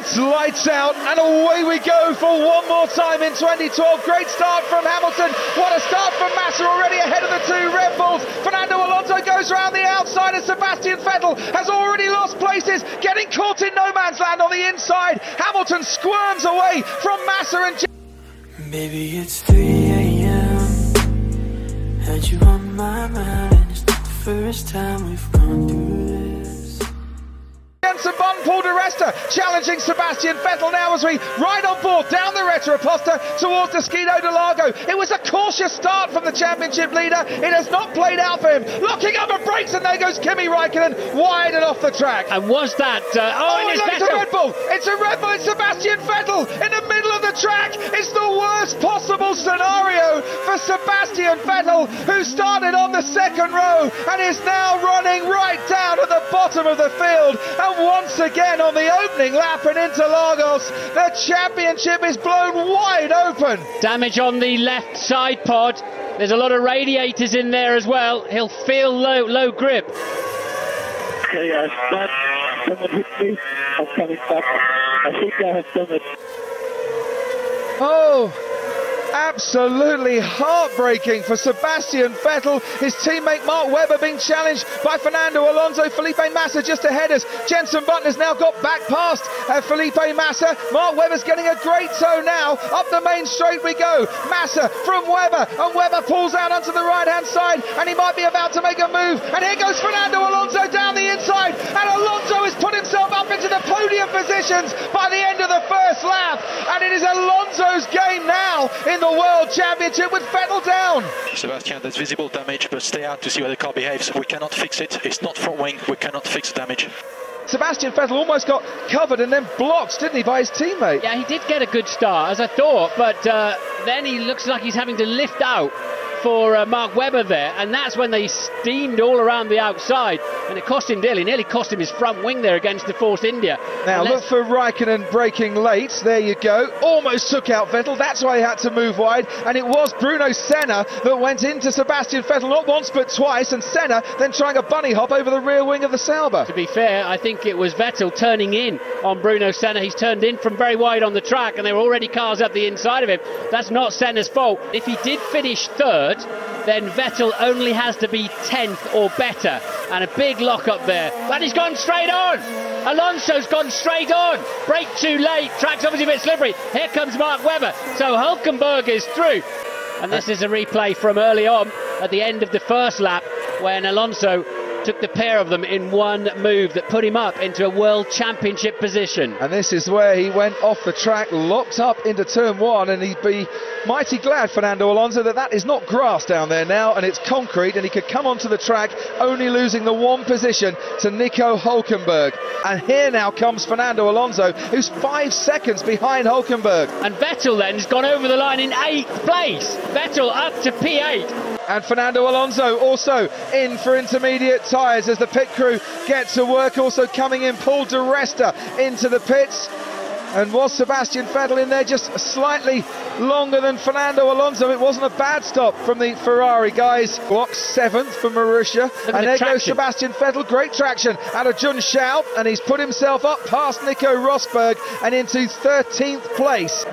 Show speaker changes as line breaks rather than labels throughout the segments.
It's lights out and away we go for one more time in 2012. Great start from Hamilton. What a start from Massa, already ahead of the two Red Bulls. Fernando Alonso goes around the outside and Sebastian Vettel has already lost places, getting caught in no man's land on the inside. Hamilton squirms away from Massa and...
Baby, it's 3 a.m. Had you on my mind, and it's not the first time we've gone through this.
Jenson Button, Paul di Resta challenging Sebastian Vettel now as we ride on board down the Retroposta towards the Skido de Lago. It was a cautious start from the championship leader. It has not played out for him. Locking up and brakes, and there goes Kimi Räikkönen wide and off the track.
And was that...
it's a Red Bull. It's a Red Bull. It's Sebastian Vettel in the middle of the track. It's the worst possible scenario for Sebastian Vettel, who started on the second row and is now running right down at the bottom of the field. And once again on the opening lap and Interlagos, the championship is blown wide open.
Damage on the left side pod. There's a lot of radiators in there as well. He'll feel low grip.
Okay, someone hit me. I'm coming back. I think I have done it.
Oh, absolutely heartbreaking for Sebastian Vettel. His teammate Mark Webber being challenged by Fernando Alonso. Felipe Massa just ahead us. Jenson Button has now got back past Felipe Massa. Mark Webber's getting a great tow now. Up the main straight we go. Massa from Webber, and Webber pulls out onto the right hand side, and he might be about to make a move. And here goes Fernando Alonso down the inside, and Alonso has put himself up into the podium positions by the end of the first lap. And it is Alonso's game now in the World Championship with Vettel down.
Sebastian, there's visible damage, but stay out to see how the car behaves. We cannot fix it. It's not front wing. We cannot fix the damage.
Sebastian Vettel almost got covered and then blocked, didn't he, by his teammate?
Yeah, he did get a good start, as I thought, but then he looks like he's having to lift out for Mark Webber there, and that's when they steamed all around the outside, and it cost him dearly. Nearly cost him his front wing there against the Force India.
Now look for Räikkönen braking late. There you go. Almost took out Vettel. That's why he had to move wide, and it was Bruno Senna that went into Sebastian Vettel not once but twice, and Senna then trying a bunny hop over the rear wing of the Sauber.
To be fair, I think it was Vettel turning in on Bruno Senna. He's turned in from very wide on the track, and there were already cars up the inside of him. That's not Senna's fault. If he did finish third, then Vettel only has to be 10th or better, and a big lock up there. But he's gone straight on. Alonso's gone straight on. Brake too late. Track's obviously a bit slippery. Here comes Mark Webber. So Hülkenberg is through. And this is a replay from early on at the end of the first lap when Alonso took the pair of them in one move that put him up into a World Championship position.
And this is where he went off the track, locked up into turn one, and he'd be mighty glad, Fernando Alonso, that is not grass down there now, and it's concrete, and he could come onto the track, only losing the one position to Nico Hülkenberg. And here now comes Fernando Alonso, who's 5 seconds behind Hülkenberg.
And Vettel then has gone over the line in 8th place. Vettel up to P8.
And Fernando Alonso also in for intermediate tyres as the pit crew get to work. Also coming in, Paul di Resta into the pits. And was Sebastian Vettel in there just slightly longer than Fernando Alonso? It wasn't a bad stop from the Ferrari guys. Block 7th for Marussia. And there goes Sebastian Vettel. Great traction out of Jun Schau. And he's put himself up past Nico Rosberg and into 13th place.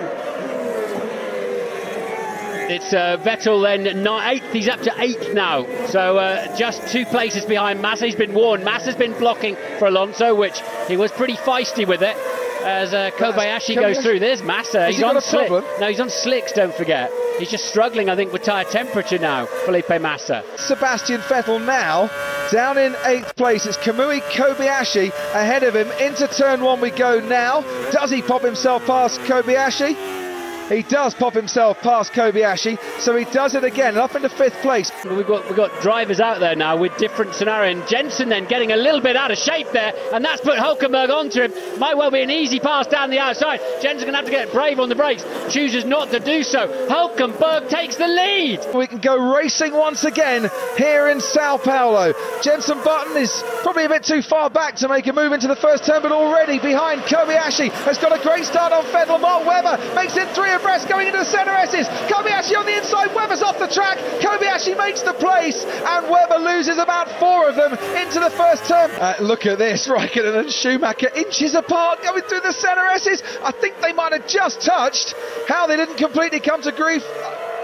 It's Vettel then 8th, he's up to 8th now, so just 2 places behind Massa. He's been warned. Massa's been blocking for Alonso, which he was pretty feisty with it as Kobayashi goes through. There's Massa, he's on slicks. No, he's on slicks, don't forget. He's just struggling, I think, with tyre temperature now, Felipe Massa.
Sebastian Vettel now down in 8th place. It's Kamui Kobayashi ahead of him. Into turn one we go now. Does he pop himself past Kobayashi? He does pop himself past Kobayashi, so he does it again, up into 5th place.
We've got drivers out there now with different scenarios, and Jenson then getting a little bit out of shape there, and that's put Hülkenberg onto him. Might well be an easy pass down the outside. Jenson's going to have to get brave on the brakes, chooses not to do so. Hülkenberg takes the lead.
We can go racing once again here in Sao Paulo. Jenson Button is probably a bit too far back to make a move into the first turn, but already behind Kobayashi has got a great start on Vettel. Mark Webber makes it 3 abreast going into the centre S's. Kobayashi on the inside, Webber's off the track. Kobayashi makes the place, and Webber loses about 4 of them into the first turn. Look at this, Raikkonen and Schumacher inches apart going through the centre S's. I think they might have just touched. How they didn't completely come to grief,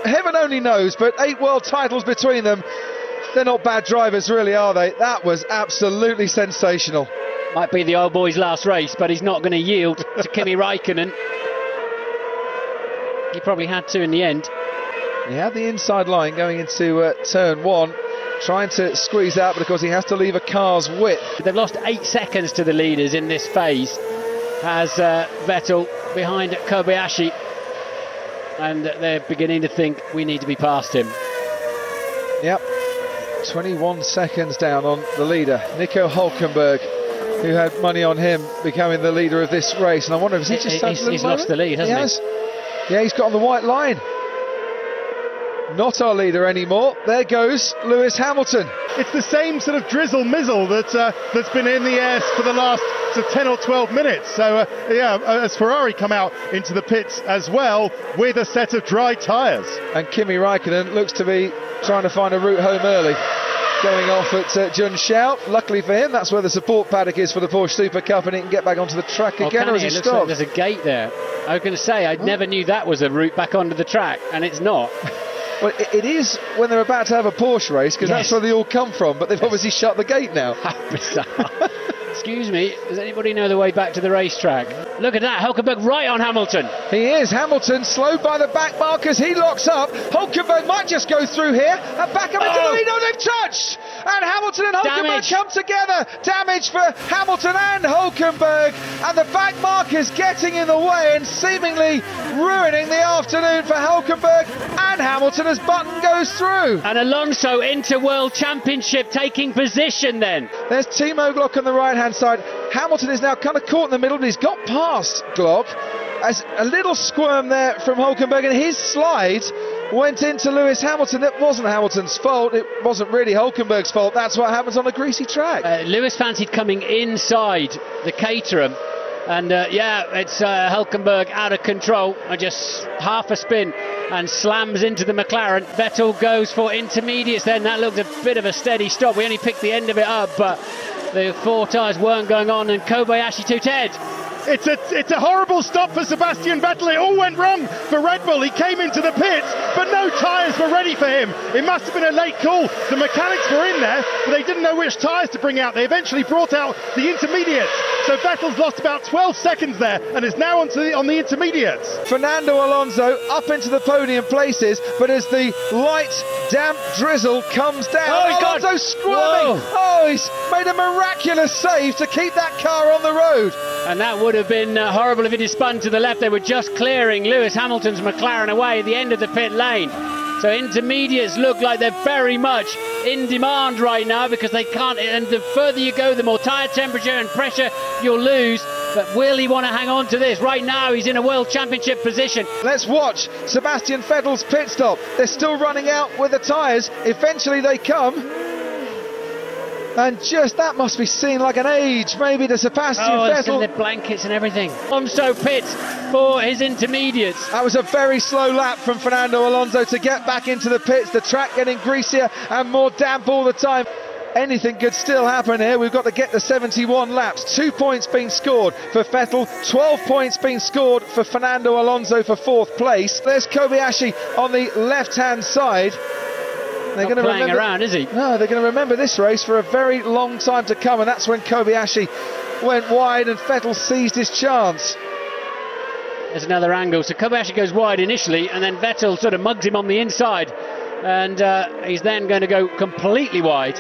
heaven only knows, but 8 world titles between them. They're not bad drivers, really, are they? That was absolutely sensational.
Might be the old boy's last race, but he's not going to yield to Kimi Raikkonen. He probably had to in the end.
He had the inside line going into turn 1, trying to squeeze out, but of course he has to leave a car's width.
They've lost 8 seconds to the leaders in this phase, as Vettel behind Kobayashi, and they're beginning to think we need to be past him.
Yep, 21 seconds down on the leader, Nico Hülkenberg, who had money on him becoming the leader of this race. And I wonder if
he's lost the lead, hasn't he?
Yeah, he's got on the white line. Not our leader anymore. There goes Lewis Hamilton.
It's the same sort of drizzle-mizzle that's been in the air for the last 10 or 12 minutes. So, as Ferrari come out into the pits as well with a set of dry tyres.
And Kimi Raikkonen looks to be trying to find a route home early, going off at Junshao. Luckily for him, that's where the support paddock is for the Porsche Super Cup, and he can get back onto the track again. Or
it looks like there's a gate there. I was going to say, I never knew that was a route back onto the track, and it's not.
Well, it is when they're about to have a Porsche race, because that's where they all come from, but they've obviously shut the gate now.
How bizarre. Excuse me, does anybody know the way back to the racetrack? Look at that, Hülkenberg right on Hamilton.
He is. Hamilton slowed by the back markers. He locks up. Hülkenberg might just go through here and back up into the lead. No, they've touched! And Hamilton and Hülkenberg come together. Damage for Hamilton and Hülkenberg. And the back markers getting in the way and seemingly ruining the afternoon for Hülkenberg and Hamilton as Button goes through.
And Alonso into World Championship taking position then.
There's Timo Glock on the right-hand side. Hamilton is now kind of caught in the middle, but he's got past Glock. As a little squirm there from Hülkenberg, and his slide went into Lewis Hamilton. That wasn't Hamilton's fault. It wasn't really Hülkenberg's fault. That's what happens on a greasy track.
Lewis fancied coming inside the Caterham, and it's Hülkenberg out of control, and just half a spin and slams into the McLaren. Vettel goes for intermediates then. That looked a bit of a steady stop. We only picked the end of it up, but the 4 tyres weren't going on, and Kobayashi to Ted.
It's a horrible stop for Sebastian Vettel. It all went wrong for Red Bull. He came into the pits, but no tyres were ready for him. It must have been a late call. The mechanics were in there, but they didn't know which tyres to bring out. They eventually brought out the intermediates. So Vettel's lost about 12 seconds there and is now on the intermediates.
Fernando Alonso up into the podium places, but as the light, damp drizzle comes down, Alonso squirming. Oh, he's made a miraculous save to keep that car on the road.
And that would have been horrible if it had spun to the left. They were just clearing Lewis Hamilton's McLaren away at the end of the pit lane. So intermediates look like they're very much in demand right now, because they can't, and the further you go, the more tyre temperature and pressure you'll lose. But will he want to hang on to this? Right now he's in a World Championship position.
Let's watch Sebastian Vettel's pit stop. They're still running out with the tyres. Eventually they come. And just that must be seen like an age, maybe, to Sebastian Vettel.
The blankets and everything. Alonso pits for his intermediates.
That was a very slow lap from Fernando Alonso to get back into the pits. The track getting greasier and more damp all the time. Anything could still happen here. We've got to get the 71 laps. 2 points being scored for Vettel, 12 points being scored for Fernando Alonso for 4th place. There's Kobayashi on the left-hand side. They're
not playing around, is he?
No, they're going to remember this race for a very long time to come, and that's when Kobayashi went wide and Vettel seized his chance.
There's another angle. So Kobayashi goes wide initially, and then Vettel sort of mugs him on the inside, and he's then going to go completely wide.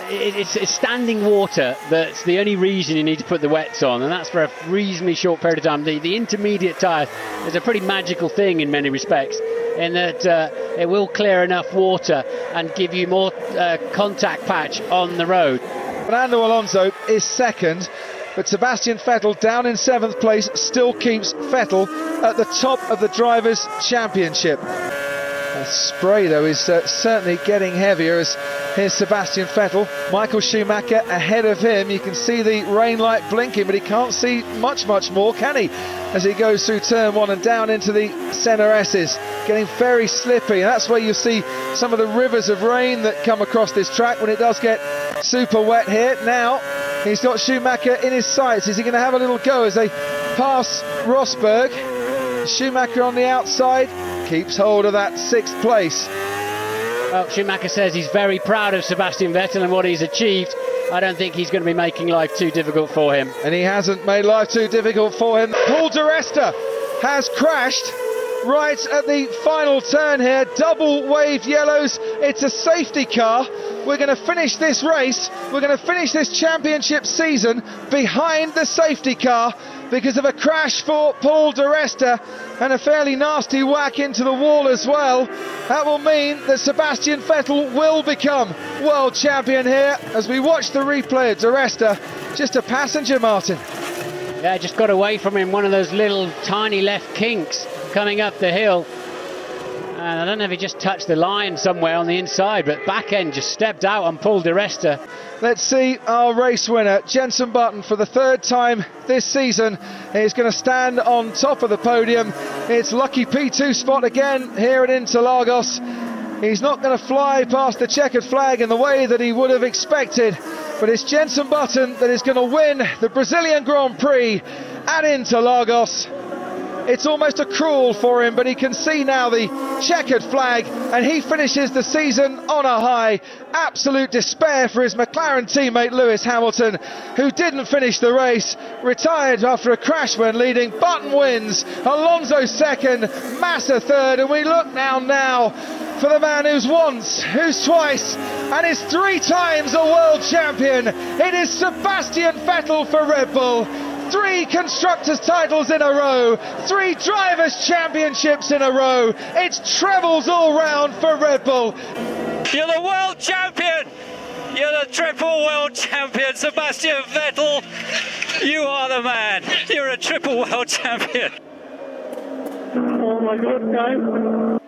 It's standing water that's the only reason you need to put the wets on, and that's for a reasonably short period of time. The intermediate tyre is a pretty magical thing in many respects, in that it will clear enough water and give you more contact patch on the road.
Fernando Alonso is second, but Sebastian Vettel down in 7th place still keeps Vettel at the top of the Drivers' Championship. spray though is certainly getting heavier, as here's Sebastian Vettel. Michael Schumacher ahead of him. You can see the rain light blinking, but he can't see much more, can he? As he goes through turn 1 and down into the centre S's, getting very slippy. And that's where you see some of the rivers of rain that come across this track when it does get super wet here. Now he's got Schumacher in his sights. Is he going to have a little go as they pass Rosberg? Schumacher on the outside keeps hold of that 6th place.
Well, Schumacher says he's very proud of Sebastian Vettel and what he's achieved. I don't think he's going to be making life too difficult for him.
And he hasn't made life too difficult for him. Paul di Resta has crashed right at the final turn here. Double waved yellows. It's a safety car. We're going to finish this race. We're going to finish this championship season behind the safety car because of a crash for Paul di Resta and a fairly nasty whack into the wall as well. That will mean that Sebastian Vettel will become world champion here. As we watch the replay of di Resta, just a passenger, Martin.
Yeah, just got away from him, one of those little tiny left kinks coming up the hill. And I don't know if he just touched the line somewhere on the inside, but back end just stepped out on Paul di Resta.
Let's see our race winner, Jenson Button, for the 3rd time this season. He's going to stand on top of the podium. It's lucky P2 spot again here at Interlagos. He's not going to fly past the checkered flag in the way that he would have expected, but it's Jenson Button that is going to win the Brazilian Grand Prix at Interlagos. It's almost a cruel for him, but he can see now the checkered flag, and he finishes the season on a high. Absolute despair for his McLaren teammate Lewis Hamilton, who didn't finish the race, retired after a crash when leading. Button wins, Alonso 2nd, Massa 3rd, and we look now for the man who's once, who's twice, and is 3 times a world champion. It is Sebastian Vettel for Red Bull. 3 constructors titles in a row, 3 drivers championships in a row. It's trebles all round for Red Bull.
You're the world champion. You're the triple world champion, Sebastian Vettel. You are the man. You're a triple world champion.
Oh my God, guys.